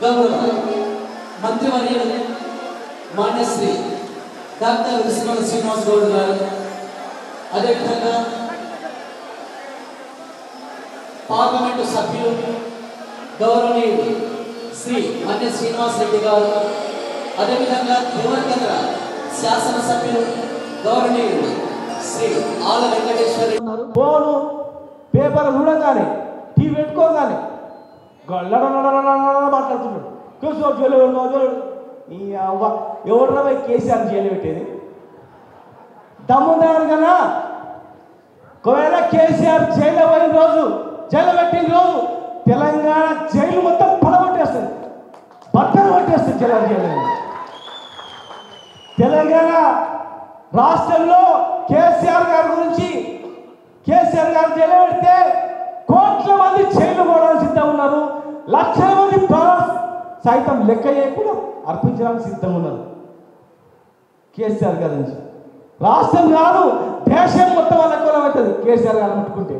గౌరవ మంత్రివర్యులు మాన్యశ్రీ డాక్టర్ విశ్వనాథ శ్రీనివాస్ గౌడ్ గారు, అదేవిధంగా పార్లమెంటు సభ్యులు గౌరవనీయులు శ్రీ మన్య శ్రీనివాస్ రెడ్డి గారు, అదేవిధంగా దేవరకద్ర శాసనసభ్యులు గౌరవనీయులు శ్రీ ఆల వెంకటేశ్వర రెడ్డి ఉన్నారు. ఫోను పేపర్ చూడగానే టీవీ పెట్టుకోగానే మాట్లాడుతున్నాడు. కేసీఆర్ జైలు ఈ ఎవరిన పోయి కేసీఆర్ జైలు పెట్టేది దమ్ముదారు కదా. ఒకవేళ కేసీఆర్ జైలు పోయిన రోజు, జైలు పెట్టిన రోజు తెలంగాణ జైలు మొత్తం పడగొట్టేస్తుంది, బట్టలు కొట్టేస్తుంది జైలు. తెలంగాణ రాష్ట్రంలో కేసీఆర్ గారి గురించి, కేసీఆర్ గారు జైలు పెడితే కోట్ల మంది జైలు పోవడానికి సిద్ధంగా ఉన్నారు. లక్షల మంది ప్రాణాలు సైతం లెక్క చేయకుండా అర్పించడానికి సిద్ధంగా ఉన్నారు. కేసీఆర్ గారి నుంచి రాష్ట్రం కాదు దేశం మొత్తం అనుకూలం అవుతుంది. కేసీఆర్ గారు ముట్టుకుంటే,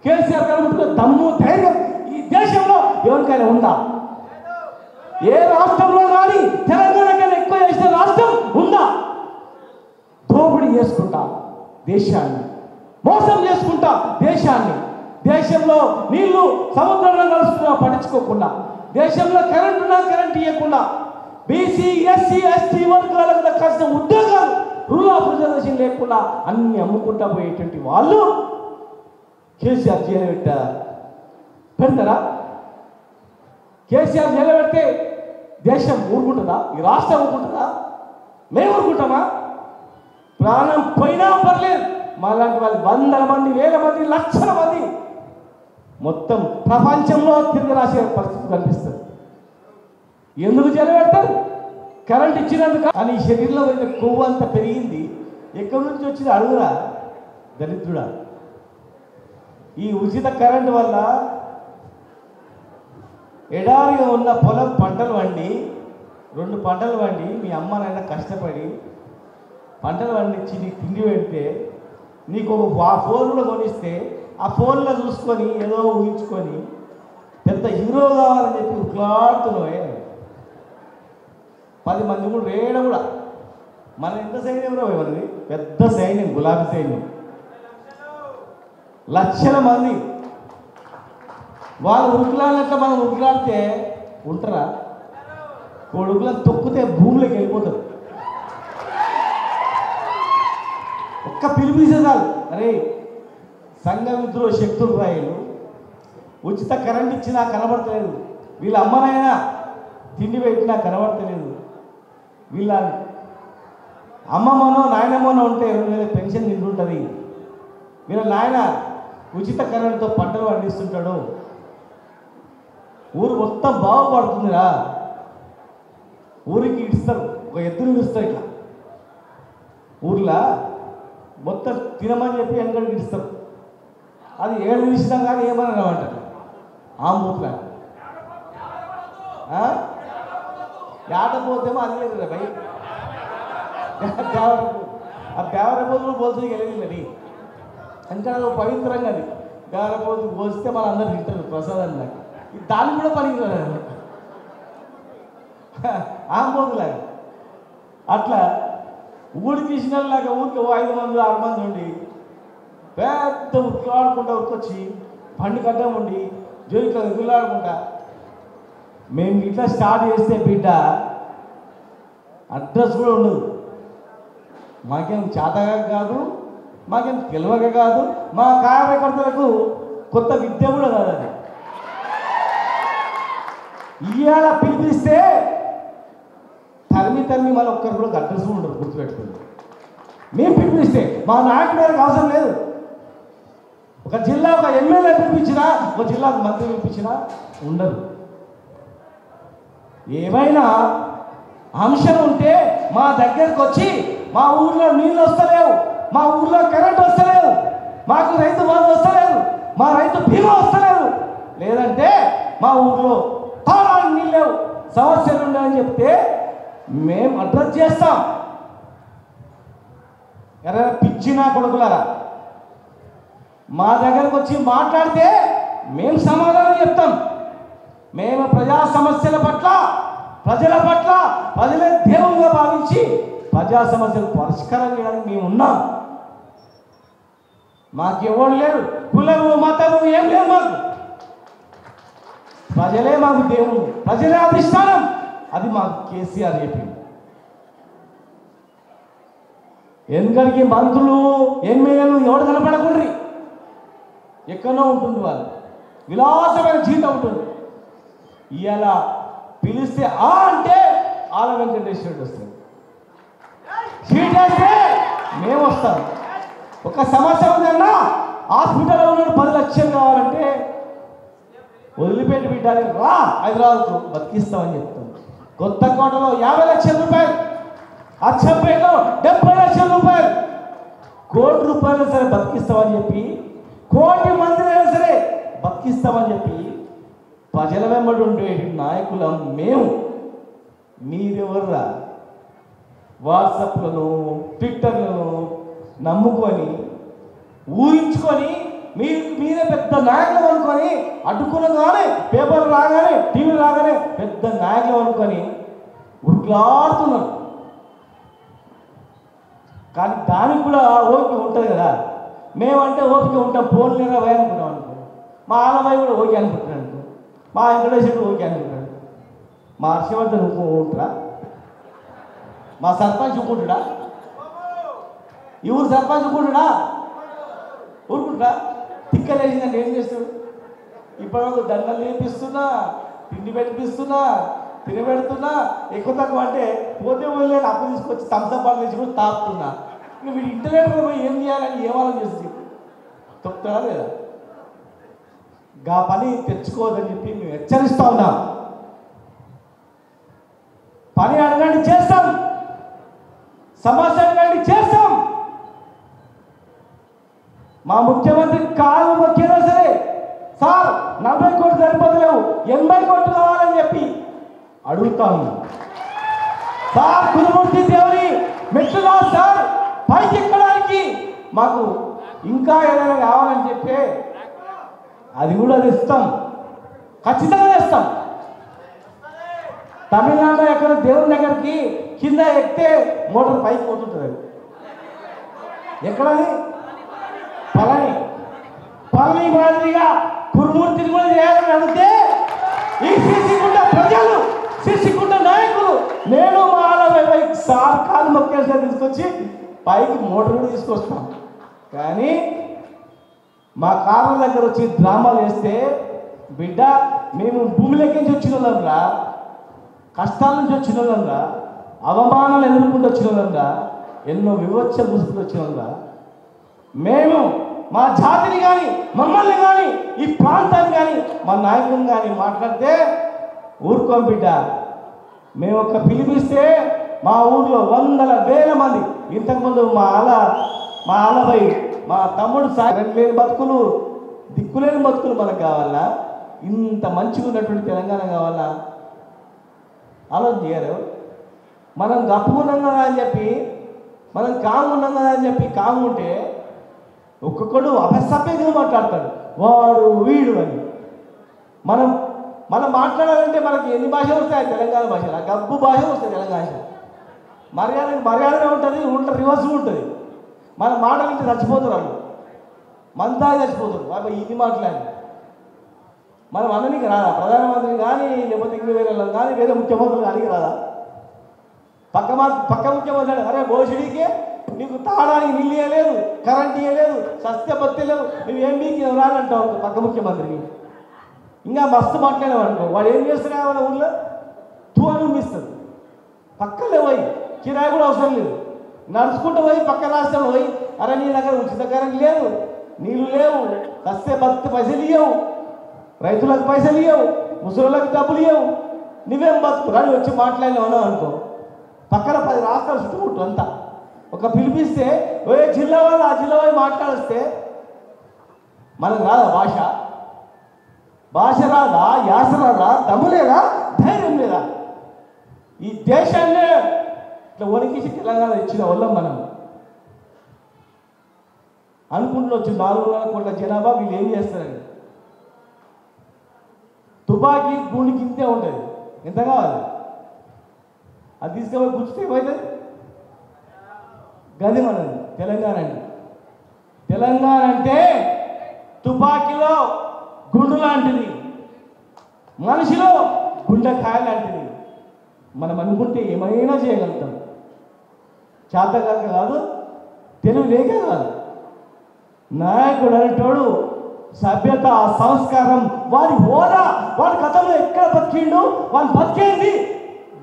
కేసీఆర్ గారు ముట్టుకుంటే దమ్ము ధైర్యం ఈ దేశంలో ఎవరికైనా ఉందా? ఏ రాష్ట్రంలో కానీ తెలంగాణ కన్నా ఎక్కువ చేసిన రాష్ట్రం ఉందా? దోపిడీ చేసుకుంటా దేశాన్ని, మోసం చేసుకుంటా దేశాన్ని, దేశంలో నీళ్లు సముద్రంలో కలుస్తున్నా పట్టించుకోకుండా, దేశంలో కరెంట్ ఉన్నా కరెంట్ ఇవ్వకుండా, బీసీ ఎస్సీ ఎస్టీ వర్గాలకు దక్కాల్సిన ఉద్యోగాలు రూల్ ఆఫ్ రిజర్వేషన్ లేకుండా అన్ని అమ్ముకుంటా పోయేటువంటి వాళ్ళు కేసీఆర్ జైలు పెడతారా? కేసీఆర్ జైలు పెడితే దేశం ఊరుకుంటుందా? ఈ రాష్ట్రం ఊరుకుంటుందా? మేము ఊరుకుంటామా? ప్రాణం పోయినా పర్లేదు, మాలాంటి వాళ్ళు వందల మంది, వేల మంది, లక్షల మంది మొత్తం ప్రపంచంలో తిరిగి రాసే పరిస్థితి కనిపిస్తుంది. ఎందుకు జైలు పెడతారు? కరెంట్ ఇచ్చినందుకు. కానీ శరీరంలో పోయిన కొవ్వు అంత పెరిగింది. ఎక్కడి నుంచి వచ్చింది అడుగురా దరిద్రుడా. ఈ ఉచిత కరెంటు వల్ల ఎడారిగా ఉన్న పొలం పంటలు వండి, 2 పంటలు వండి మీ అమ్మ నాయన కష్టపడి పంటలు వండించి నీకు తిండి పెడితే, నీకు ఆ ఫోన్ కూడా కొనిస్తే ఆ ఫోన్లో చూసుకొని ఏదో ఊహించుకొని పెద్ద హీరో కావాలని చెప్పి ఉట్లాడుతున్నావే. 10 మంది కూడా రేడ కూడా మన ఎంత సైన్యం రావు, మనది పెద్ద సైన్యం, గులాబీ సైన్యం, లక్షల మంది. వాళ్ళు ఉరుకులాడినట్ల మనం ఉరుకులాడితే ఉంటారా? కొడుకులను తొక్కితే భూమిలోకి వెళ్ళిపోతారు. ఒక్క పిలిపిసేదాలు, అరే సంఘ విద్రోహ శక్తులు రాయలు, ఉచిత కరెంట్ ఇచ్చినా కనబడతలేదు, వీళ్ళ అమ్మనైనా తిండి పెట్టినా కనబడతలేదు, వీళ్ళ అమ్మమ్మనో నాయనమ్మనో ఉంటే 2000 పెన్షన్ తింటుంటుంది, వీళ్ళ నాయన ఉచిత కరెంటుతో పంటలు పండిస్తుంటాడు, ఊరు మొత్తం బాగుపడుతుందిరా. ఊరికి ఇస్తారు, ఒక ఎద్దులు ఇస్తారు, ఇట్లా ఊర్లో మొత్తం తినమని చెప్పి వెనకడికి ఇస్తారు. అది 7 నిమిషం కానీ ఏమని రావంటారు ఆ మూట్ల ఆటపోతేమో అది లేదు రా భయ్. ఆ దేవరపోతులు పోల్చి వెళ్ళిందండి, అంటే అది పవిత్రంగా అది దేవరపోతు పోస్తే మన అందరు తింటారు ప్రసాదాన్ని. నాకు దాన్ని కూడా పనికిరాదు ఆంబోతులాగా. అట్లా ఊరికి ఇచ్చినలాగా ఊరికి 5 మంది 6 మంది ఉండి పెద్ద ఉట్లాడుకుంటా ఉరికొచ్చి పండు కట్టం ఉండి జోయిట్లో ఎగులాడుకుంటా మేము ఇట్లా స్టార్ట్ చేస్తే బిడ్డ అడ్రస్ కూడా ఉండదు. మాకేం చేతగా కాదు, మాకేం తెలివక కాదు, మా కార్యకర్తలకు కొత్త విద్య కూడా కాదు. అది ఇవాళ పిలిపిస్తే తరిమి మళ్ళీ ఒక్కరు కూడా అడ్రస్ ఉండదు, గుర్తుపెట్టుకుంది. మేము పిలిపిస్తే మా నాయకుడు అవసరం లేదు. ఒక జిల్లా ఒక ఎమ్మెల్యే పిలిపించినా, ఒక జిల్లాకు మంత్రి పిలిపించినా ఉండదు. ఏమైనా అంశం ఉంటే మా దగ్గరకు వచ్చి, మా ఊర్లో నీళ్ళు వస్తలేవు, మా ఊర్లో కరెంట్ వస్తలేదు, మాకు రైతు బంధు వస్తలేదు, మా రైతు బీమా వస్తలేదు, లేదంటే మా ఊర్లో తాళానికి నీళ్ళు లేవు, సమస్యలు ఉన్నాయని చెప్తే మేము అడ్రస్ చేస్తాం. ఎవరైనా పిచ్చినా కొడుకులారా మా దగ్గరకు వచ్చి మాట్లాడితే మేము సమాధానం చెప్తాం. మేము ప్రజా సమస్యల పట్ల ప్రజల పట్ల ప్రజలే దేవునిగా భావించి ప్రజా సమస్యలు పరిష్కారం చేయడానికి మేము ఉన్నాం. మాకెవరు లేరు, కులము మతము ఏం లేదు మాకు. ప్రజలే మాకు దేవుడు, ప్రజలే అధిష్టానం. అది మాకు కేసీఆర్ చెప్పింది. ఎందుకడికి మంత్రులు ఎమ్మెల్యేలు ఎవడు కనపడకుండ్రి, ఎక్కడో ఉంటుంది వాళ్ళు, విలాసమైన జీతం ఉంటుంది. ఇవాళ పిలిస్తే ఆ అంటే ఆల వెంకటేశ్వరుడు వస్తాడు, సీట్ వేస్తే మేము వస్తాం. ఒక సమస్య ఉందన్నా హాస్పిటల్లో ఉన్నాడు 10 లక్షలు కావాలంటే వదిలిపెట్టి పెట్టాలి, రా హైదరాబాద్కు బతికిస్తామని చెప్తాం. కొత్త కోటలో 50 లక్షల రూపాయలు, అచ్చంపేటలో 70 లక్షల రూపాయలు, ₹1,00,00,000 సరే బతికిస్తామని చెప్పి, 1,00,00,000 మందినైనా సరే బతికిస్తామని చెప్పి ప్రజల వెంబడి ఉండే నాయకులం మేము. మీరెవర్రా వాట్సాప్లను ట్విట్టర్లను నమ్ముకొని ఊహించుకొని మీరే పెద్ద నాయకులు అనుకొని అడ్డుకునగానే, పేపర్లు రాగానే, టీవీ రాగానే పెద్ద నాయకులు అనుకొని ఉట్లాడుతున్నారు. కానీ దానికి కూడా ఓపిక ఉంటుంది కదా. మేమంటే ఓపిక ఉంటాం, ఫోన్ లేదా భయ అనుకుంటాం అనుకో. మా ఆలబాయి కూడా ఓకే అనుకుంటున్నాడు అనుకో, మా వెంకటేశ్వరుడు ఓకే అనుకుంటాడు, మా హర్షవర్ధన్ ఊరుకుంటారా, మా సర్పంచ్ ఊరుకుంటాడా, ఈ ఊరు సర్పంచ్ ఊరుకుంటాడా, ఊరుకుంటా. తిక్కలేసిందంటే ఏం చేస్తాడు? ఇప్పుడు దండలు నేర్పిస్తున్నా, తిండి పెట్టిస్తున్నా, తినబెడుతున్నా, ఎక్కువ తక్కువ అంటే పోతే పోలేని అప్పు తీసుకొచ్చి తంసపాలు తెచ్చి కూడా తాపుతున్నా. ఇంకా వీడు ఇంటర్నెట్లో పోయి ఏం చేయాలని ఏమాలని చేసి తొక్కుతాడా లేదా? గా పని తెచ్చుకోవద్దని చెప్పి మేము హెచ్చరిస్తా ఉన్నాం. పని అడగండి చేస్తాం, సమస్య అడగండి చేస్తాం. మా ముఖ్యమంత్రి కాలు మొక్కినా సరే, సార్ 40 కోట్లు సరిపోతలేవు, 80 కోట్లు కావాలని చెప్పి అడుగుతాము. సార్ కురుమూర్తి దేవుని మెట్లు కాదు సార్, పైకి ఎక్కడానికి మాకు ఇంకా ఏదైనా కావాలని చెప్పి అది కూడా తెస్తాం, ఖచ్చితంగా తెస్తాం. తమిళనాడులో ఎక్కడ దేవుని దగ్గరికి కింద ఎక్కితే మోటార్ పైకి పోతుంటుంది. ఎక్కడది? పళని మాదిరిగా కురుమూర్తిని కూడా చేయాలని అడిగితే ఈ సిసిగుంట ప్రజలు, సిసిగుంట నాయకులు, నేను మా ఆలయ సార్ కాలు మొక్కేసారి తీసుకొచ్చి పైకి మోటార్ కూడా తీసుకొస్తాం. కానీ మా కార్ల దగ్గర వచ్చి డ్రామాలు వేస్తే, బిడ్డ మేము భూమిలోకి నుంచి వచ్చిన వాళ్ళంరా, కష్టాల నుంచి వచ్చిన వాళ్ళంరా, అవమానాలు ఎదుర్కొంటూ వచ్చిన వాళ్ళంరా, ఎన్నో వివక్ష దృష్టికి వచ్చిన వాళ్ళంరా. మేము మా జాతిని కానీ, మమ్మల్ని కానీ, ఈ ప్రాంతాన్ని కానీ, మా నాయకులను కానీ మాట్లాడితే ఊరుకోం బిడ్డ. మేము ఒక పిలిపిస్తే మా ఊర్లో 100,000 మంది, ఇంతకుముందు మా ఆలపై మా తమ్ముడు లేని బతుకులు, దిక్కులేని బతుకులు మనకు కావాలా? ఇంత మంచిగా ఉన్నటువంటి తెలంగాణ కావాలా? ఆలోచన చేయరు. మనం గప్పుకున్నాం కదా అని చెప్పి, మనం కామున్నాం కదా అని చెప్పి కాముంటే ఒక్కొక్కడు అపసభ్యంగా మాట్లాడతాడు, వాడు వీడు అని. మనం మాట్లాడాలంటే మనకి ఎన్ని భాషలు వస్తాయి? తెలంగాణ భాష, గబ్బు భాష వస్తాయి. తెలంగాణ మర్యాదనే ఉంటుంది, రివర్స్ ఉంటుంది. మన మాటలు చచ్చిపోతారు, వాళ్ళు మంతా చచ్చిపోతారు. వాళ్ళు ఇది మాట్లాడి మనం అందరికి రాదా? ప్రధానమంత్రిని కానీ, లేకపోతే ఇంక వేరే కానీ, వేరే ముఖ్యమంత్రులు కానీ రాదా? పక్క ముఖ్యమంత్రి అరే భోషడికే నీకు తాగడానికి నీళ్ళు ఇవ్వలేదు, కరెంట్ ఇవ్వలేదు, సస్యపత్తి లేవు, నువ్వేం మీకు రానంటావు పక్క ముఖ్యమంత్రికి. ఇంకా మస్తు మాట్లాడేవాడు వాడు ఏం చేస్తున్నా వాళ్ళ ఊళ్ళో తూ అనిపిస్తుంది. పక్కనే పోయి కిరాయి కూడా అవసరం లేదు, నడుచుకుంటూ పోయి పక్క రాష్ట్రంలో పోయి అరే నీ దగ్గర ఉచిత కరెంట్ లేదు, నీళ్ళు లేవు, సస్యపత్తి పైసలు ఇవ్వవు, రైతులకు పైసలు ఇవ్వవు, ముసలిళ్ళకి డబ్బులు ఇవ్వవు, నువ్వేం బతుకు రాని వచ్చి మాట్లాడినావు అనుకో. పక్కన 10 రాష్ట్రాలు చుట్టుముట్టు అంతా ఒక పిలిపిస్తే ఏ జిల్లా వాళ్ళు ఆ జిల్లా వాళ్ళు మాట్లాడిస్తే మనకు రాదా భాష రాదా, యాస రాదా, దమ్ము లేదా, ధైర్యం లేదా? ఈ దేశాన్నే ఇట్లా వణికిసి తెలంగాణ ఇచ్చిన వాళ్ళం మనం అనుకుంటున్నొచ్చు. 400 కోట్ల జనాభా వీళ్ళు ఏం చేస్తారని. తుపాకీ గుండికి ఇంతే ఉంటుంది, ఎంత కావాలి? అది తీసుకుపోయి గుర్చితే ఏమవుతుంది? గది మనది తెలంగాణ అంటే. తెలంగాణ అంటే తుపాకీలో గుండు లాంటిది, మనిషిలో గుండెకాయ లాంటిది. మనం అనుకుంటే ఏమైనా చేయగలుగుతాం. చేతకాక కాదు, తెలివి లేక కాదు. నాయకుడు అనేటోడు సభ్యత, సంస్కారం, వాడి హోదా, వాడి గతంలో ఎక్కడ బతికిండు, వాడి బతికేంది,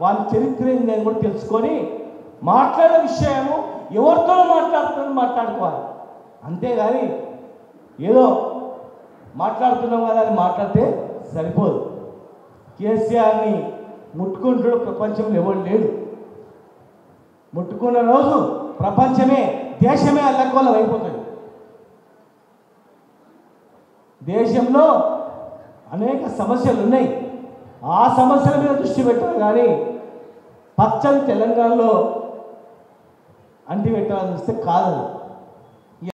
వాడి చరిత్ర ఏంది అని కూడా తెలుసుకొని మాట్లాడే విషయము ఎవరితో మాట్లాడుకోవాలి. అంతేగాని ఏదో మాట్లాడుతున్నాం కదా అని మాట్లాడితే సరిపోదు. కేసీఆర్ని ముట్టుకుంటాడు ప్రపంచంలో ఎవరు లేడు. ముట్టుకున్న రోజు ప్రపంచమే, దేశమే అల్లకొల్లం అయిపోతుంది. దేశంలో అనేక సమస్యలు ఉన్నాయి. ఆ సమస్యల మీద దృష్టి పెట్టాలి కానీ పచ్చని తెలంగాణలో అంటి పెట్టాలని చూస్తే కాదు.